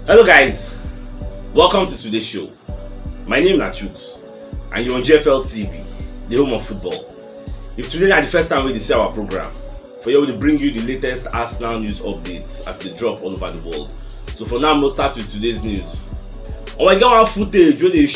Hello guys, welcome to today's show. My name is CHUKS and you're on GFL TV, the home of football. If today is the first time we see our program, for you to bring you the latest Arsenal news updates as they drop all over the world. So for now, I'm going to start with today's news. Oh, I got one footage where they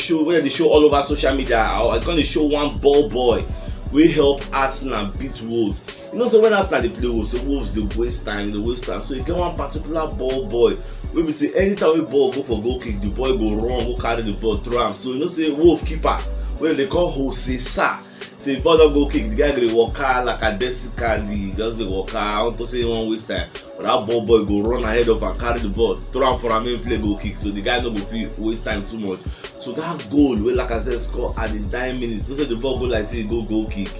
show all over social media. I'm going to show one ball boy will help Arsenal beat Wolves. You know, so when Arsenal they play Wolves, so Wolves they waste time. So you get one particular ball boy. We will say anytime we ball go for goal kick, the boy go wrong, go carry the ball through him. So you know, say Wolf keeper, where they call Jose Sa. So if ball don't go kick, the guy go walk out like a desically, just go walk out. I want to say one waste time, but that ball boy go run ahead of and carry the ball, throw him for a main play goal kick. So the guy don't go feel waste time too much. So that goal where like I said score at the 9 minutes. So the ball go like say go goal kick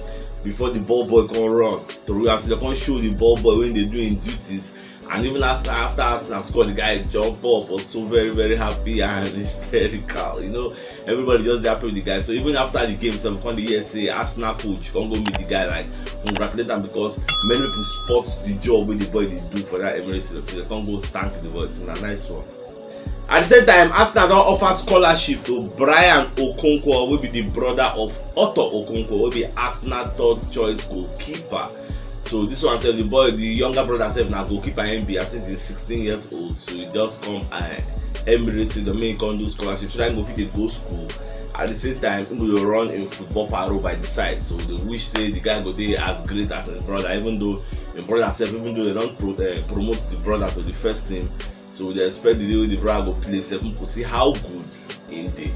before the ball boy can run through. So they can show the ball boy when they doing duties. And even after Arsenal scored, the guy jump up, was so very happy and hysterical. You know, everybody just happy with the guy. So even after the game, some come the year say Arsenal coach come go meet the guy, like congratulate them, because many people spot the job with the boy they do for that Emirates. So they can't go thank the boy. It's a nice one. At the same time, Arsenal don offer scholarship to Brian Okonkwo, will be the brother of Otto Okonkwo, will be Arsenal third choice goalkeeper. So this one said the younger brother said now goalkeeper MB. I think he's 16 years old. So he just come Emirates the main can do scholarship. So that go fit go school. At the same time, he will run in football paro by the side. So they wish say the guy go there as great as his brother, even though the brother said even though they don't promote the brother to the first team. So they expect the brother go play. So people see how good in there.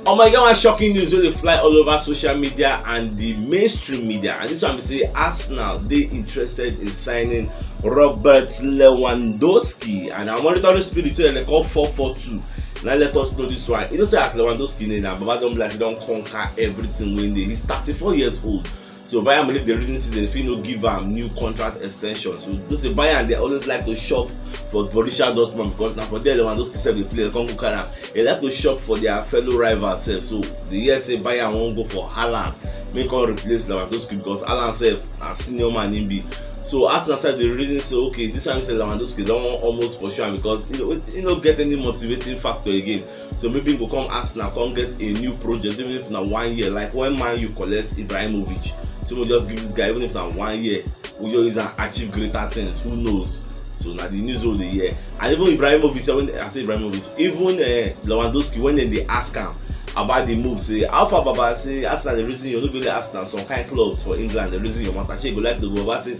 Oh my god, one shocking news where they fly all over social media and the mainstream media. And this one we say Arsenal, they interested in signing Robert Lewandowski. And I'm monitoring spirit, so they call 442. Now let us know this one. You don't say as Lewandowski now, Baba don't like he don't conquer everything when they he's 34 years old. So Bayern believe the reason see if you no give him new contract extension. So those Bayern they always like to shop for Borussia Dortmund, because now for there Lewandowski self they play, they can't go carry. They like to shop for their fellow rivals self. So the year say Bayern won't go for Haaland, make him replace Lewandowski because Haaland self a senior man in B. So Arsenal said the reason say okay, this one say Lewandowski don't almost for sure because you know get any motivating factor again. So maybe go come Arsenal come get a new project even if now 1 year, like when Man you collect Ibrahimovic. So we'll just give this guy even if now 1 year we just achieve greater things. Who knows? So now the news of the year. And even Ibrahimovic, when I say Ibrahimovic, even Lewandowski, when they ask him about the move, say Alpha Baba say Arsenal the reason you don't really Arsenal some kind of clubs for England, the reason you want to go like to go about say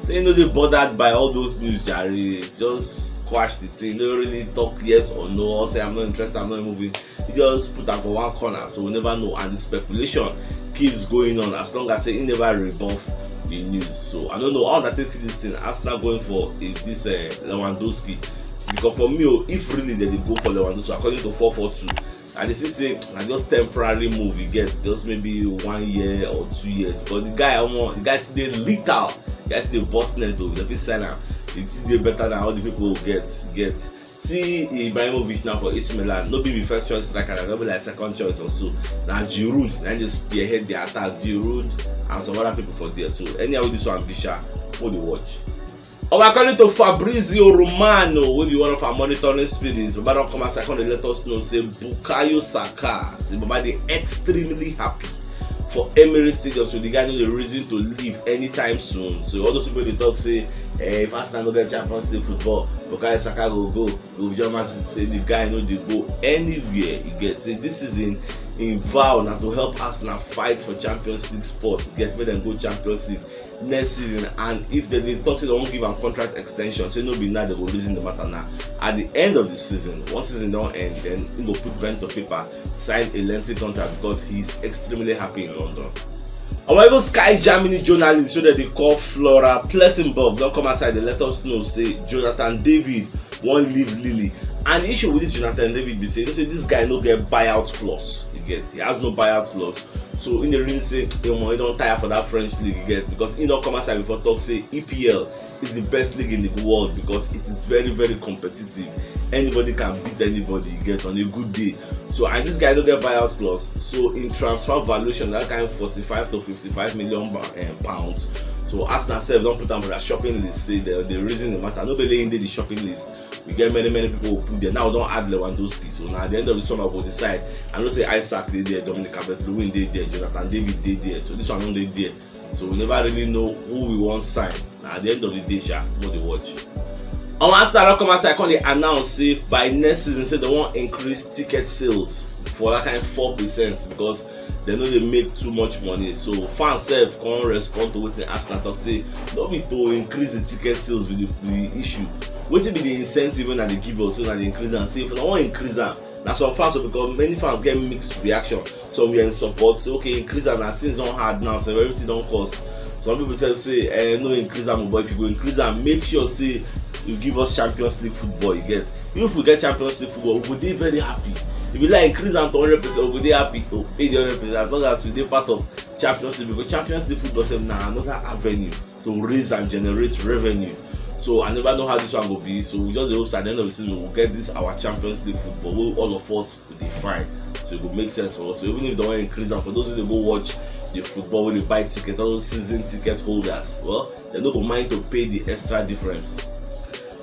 you know they bothered by all those news, Jerry. Just quash the thing. They don't really talk yes or no or say I'm not interested, I'm not moving. You just put them for one corner, so we never know. And the speculation keeps going on as long as he never rebuff the news. So I don't know how that takes this thing. Arsenal going for this Lewandowski, because for me, if really they go for Lewandowski according to 442, and they say na just temporary move you get, just maybe 1 year or 2 years. But the guy still lethal. The guy still bust net though. If he sign him, it's still better than all the people get. See Ibrahimovic now for AC Milan, no be the first choice striker, no be like second choice or so. Now Giroud, then just spearhead the attack. Giroud and some other people for there. So anyhow, this one be sure, what you watch. According to Fabrizio Romano, will be one of our monitoring spirits, Baba don't come and second let us know say Bukayo Saka, say Baba they extremely happy for Emirates Stadium, so the guy know the reason to leave anytime soon. So all those people they talk say if Arsenal no get Champions League football, Bukayo Saka go just say the guy know they go anywhere he gets. Say this season in vow now to help Arsenal fight for Champions League spots, get them go Champions League next season. And if they talk say they won't give a contract extension, so no be now they will reason the matter now. At the end of the season, once season don't end, then he will put pen to paper, sign a lengthy contract because he's extremely happy in London. However, Sky Germany journalists so that they call Flora Plettenberg don't come outside, they let us know say Jonathan David won't leave Lille. And the issue with this Jonathan David be say this guy no get buyout clause. He has no buyout clause. So in the ring say he don't tire for that French league, he gets, because he don't come outside before talk say EPL is the best league in the world because it is very competitive. Anybody can beat anybody, you get, on a good day. So and this guy don't get buyout clause. So in transfer valuation, that kind of 45 to 55 million pounds. So Arsenal self don't put them on their shopping list. Say the reason the matter. Nobody in the shopping list. We get many people who put there. Now don't add Lewandowski. So now at the end of the summer we'll decide. And don't say Isaac they there, Dominic Calvert-Lewin they there, Jonathan David they there. So this one don't they there. So we never really know who we want to sign. Now at the end of the day, we'll they watch. On Arsenal come outside, they announce if by next season say they want increase ticket sales for that kind of 4% because they know they make too much money. So fans self can't respond to what Arsenal talk say no be to increase the ticket sales with the issue. What will be the incentive when they give us so that they increase and say if they want increase them. Now some fans because many fans get mixed reaction. Some we are in support, say okay increase them and things don't hard now, so everything don't cost. Some people say no increase them, but if you go increase them, make sure say you give us Champions League football. You get if we get Champions League football, we will be very happy. If you like increase them to 100%, we will be happy to pay the 100% as long as we be part of Champions League because Champions League football is now another avenue to raise and generate revenue. So I never know how this one will be. So we just hope at the end of the season we'll get this our Champions League football. Where all of us will be fine. So it will make sense for us. So even if they want to increase them, for those who go watch the football when they buy tickets, all those season ticket holders, well, they don't mind to pay the extra difference.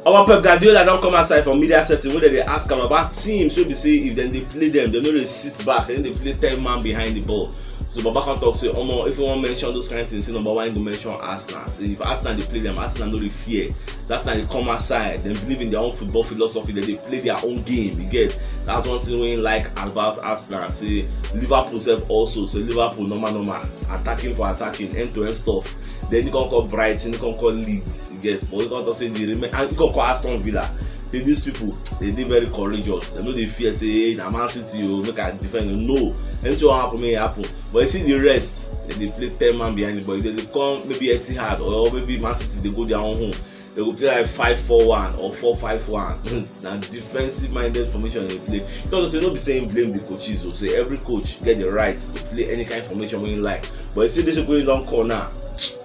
Our Pep Guardiola don't come outside from media setting where they ask them about teams. So we say if then they play them, they know they sit back, then they play 10 man behind the ball. So Baba can talk say, if you want to mention those kind of things, number one, you mention Arsenal. So if Arsenal they play them, Arsenal no they fear. That's why they come outside, they believe in their own football philosophy, that they play their own game. You get that's one thing we like about Arsenal. Say Liverpool self also, so Liverpool normal, attacking for attacking, end-to-end stuff. Then you can call Brighton, you can call Leeds, you get, but you can talk say the remain, and you can call Aston Villa. These people they very courageous. They know they fear say hey, Man City you make a defend. No, anything will happen may happen. But you see the rest, they play 10 man behind the ball. They come maybe Etihad or maybe Man City they go their own home. They will play like 5-4-1 or 4-5-1. Now defensive minded formation they play. Because you don't be saying blame the coaches. So say every coach get the right to play any kind of formation when you like. But you see this going down corner,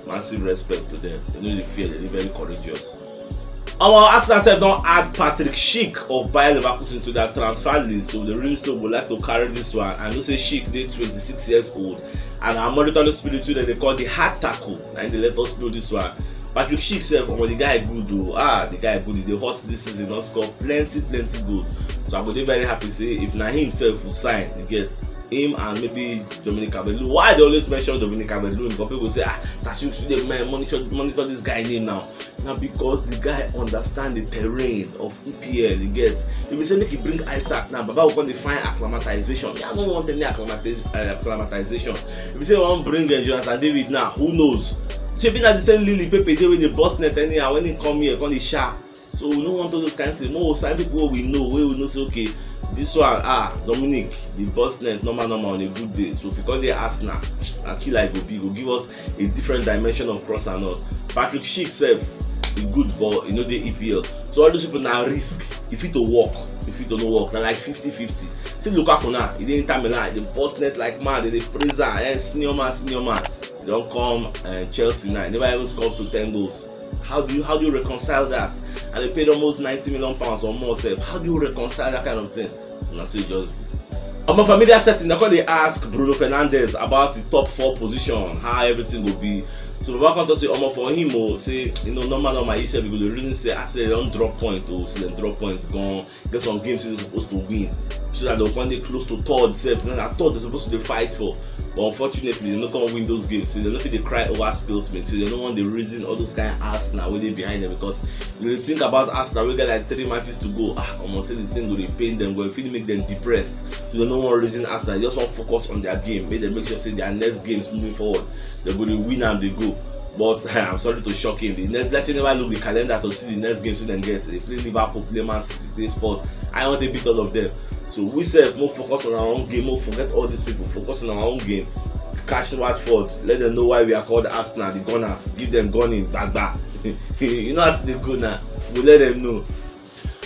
massive respect to them. They know they fear. They're very courageous. Our Arsenal self don't add Patrick Schick of Bayer Leverkusen to their transfer list, so they really so would like to carry this one. And they say Schick, they're 26 years old, and our monitoring spirit that they call the hard tackle, and they let us know this one. Patrick Schick self, the guy good though. The guy good. The hot this season, not score plenty goals. So I'm going to be very happy to say if not himself will sign, you get him and maybe Dominic Calvert-Lewin. Why they always mention Dominic Calvert-Lewin? Because people say, Sachi should monitor this guy name now. Now because the guy understand the terrain of EPL, you get. If you say make you bring Isaac now, Baba will come to find acclimatization. I don't want any acclimatization. If you say I want to bring Jonathan David now, who knows? So if not the same Lily Pepe they with the boss net anyhow when he come here, come the sharp. So we don't want all those kinds of things. More some people we know say okay. This one, Dominic, the boss net, normal on a good day. So because they Arsenal, and kill like go give us a different dimension of cross and all. Patrick Schick self, a good ball, the EPL. So all those people now risk if it to work, if it don't work, now like 50-50. See Lukaku now, he didn't tell me like the boss net like man, they praise and senior man. They don't come Chelsea now, never even scored to 10 goals. How do you reconcile that? And they paid almost 90 million pounds or more. How do you reconcile that kind of thing? So that's what it just be. On my familiar setting, they ask Bruno Fernandes about the top 4 position, how everything will be. So Baba can't say for him, say normal issue because the reason say they don't drop points, so they drop points gone. Get some games they're supposed to win, so that they'll come close to third. I thought they're supposed to fight for. But unfortunately, they're not going to win those games. So they're not going to cry over spills, so they don't want the reason all those guys Arsenal where they behind them because when you think about Arsenal, we got like 3 matches to go. Almost say the thing will pain them, will feel make them depressed. So they don't want reason Arsenal. They just want to focus on their game. Make sure say their next games moving forward, they're going to win and they go. But I'm sorry to shock him. Let's say never look the calendar to see the next games they get. They play Liverpool, play Man City, play Sports. I want to beat all of them. So we said more focus on our own game, more forget all these people, focus on our own game. Catch Watford, let them know why we are called Arsenal, the Gunners. Give them gunning, back. You know as they go now. We let them know.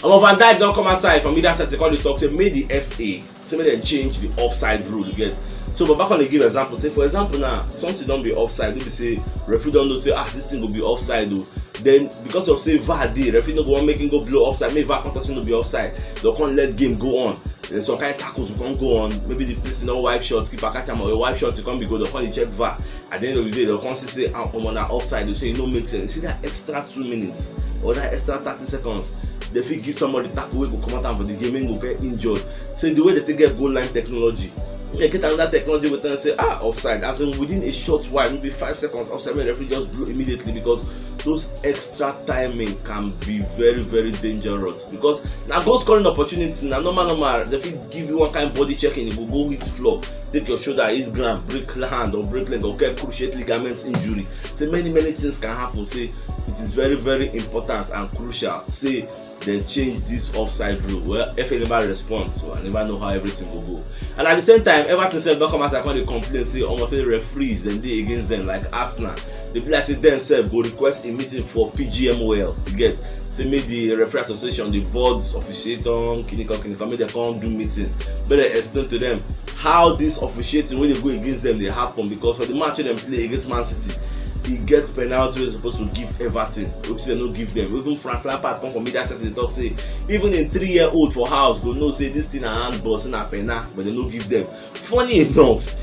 Van Dijk don't come outside from media set. They call the talk. Say made the FA. Say make them change the offside rule. You get. So but back on they give example. Say for example now, something don't be offside. They be say referee don't know say this thing will be offside though. Then because of say VAR dey, referee no go on making go blow offside. Make VAR contest no be offside. They can't let game go on. Then some kind of tackles will come go on. Maybe the person don't wipe shots, keeper catch them or wipe shots, you can't be good. They can't check VAR. At the end of the day, they'll constantly say, I'm on that offside. They'll say, it don't make sense. You see that extra 2 minutes or that extra 30 seconds, they feel give somebody tackle away, go come out for the game and go get injured. So the way they get goal line technology, they get another technology with them and say, offside. As in within a short while, maybe 5 seconds, offside, the referee just blow immediately, because those extra timing can be very, very dangerous. Because now goal scoring opportunity, now normal, they feel give you one kind of body checking, you will go hit floor, take your shoulder, hit ground, break hand or break leg or get cruciate ligaments injury. So many things can happen. Say it is very, very important and crucial. Say they change this offside rule. Well, if they never respond, so I never know how everything will go. And at the same time, Everton self don't come as I come they complain, say almost say referees then they against them like Arsenal. They be like say themselves go request a meeting for PGMOL. You get say make the referee association, the boards, officiating, clinical, make them come do meeting. Better explain to them how this officiating when they go against them they happen, because for the match when them play against Man City, he gets penalty wey supposed to give Everton, which they no give them. Even Frank Lampard come from media set they talk say even in 3-year-old for house go know say this thing na handball, say na penalty, but they no give them. Funny enough,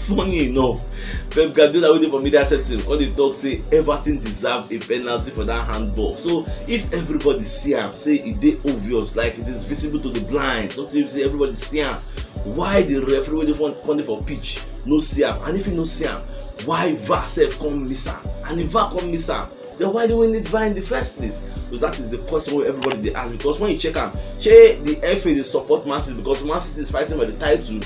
Pep Guardiola wey dey for media setting all dey talk say Everton deserve a penalty for that handball. So if everybody see am, say e dey obvious, like it is visible to the blind, something say everybody see am, why the referee wey dey for pitch no see am? And if he no see am, why VAR sef come miss am? And if VAR come miss am, then why do we need VAR in the first place? So that is the question wey everybody dey ask, because when you check am, shey the FA dey support Man City because Man City is fighting for the title,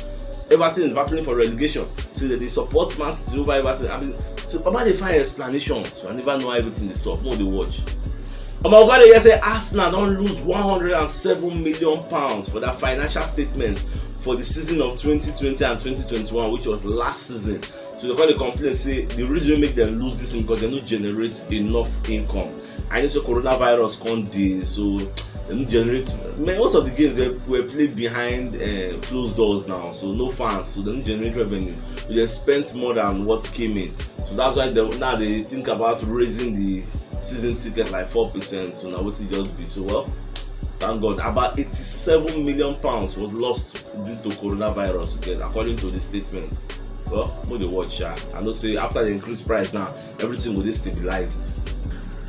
Everton is battling for relegation, so they support Man City over Everton. I mean, so Baba dey find explanation, so I never know how everything dey sup. More dey watch. Omo here say Arsenal don lose £107 million for that financial statement for the season of 2020 and 2021, which was last season. So they call the complaint say the reason make them lose this because they don't generate enough income. I know so coronavirus come dey, so they don't generate. Most of the games they were played behind closed doors now, so no fans, so they don't generate revenue. They spent more than what came in, so that's why now they think about raising the season ticket like 4%. So now what it just be? So well, thank God, about £87 million was lost due to coronavirus, again, according to the statement. Well, more the watch. I know say after the increased price now, everything will be stabilized.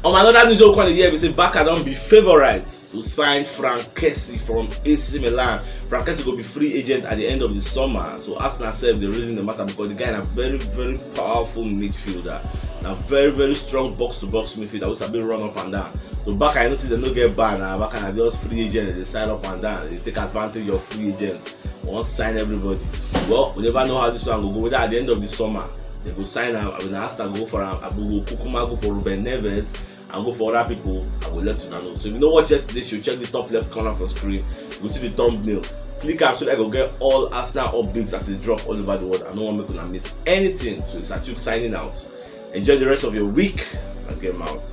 On another news we here, we say Barca don't be favorites to sign Frank Kessie from AC Milan. Frank Kessie will be free agent at the end of the summer. So Arsenal said the reason the matter because the guy is a very, very powerful midfielder. A very, very strong box-to-box midfielder which have been run up and down. So Barca, I know see they don't get banned now. Barca is just free agent, they sign up and down. They take advantage of free agents. Won't sign everybody. Well, we never know how this one will go. Whether at the end of the summer they will sign him. When Arsenal go for him, Abu Kukuma go for Ruben Neves and go for other people, I will let you know. So if you don't watch yesterday, you check the top left corner of your screen. You will see the thumbnail. Click am so that I go get all Arsenal updates as they drop all over the world. I don't want to miss anything. So it's CHUKS signing out. Enjoy the rest of your week and get them out.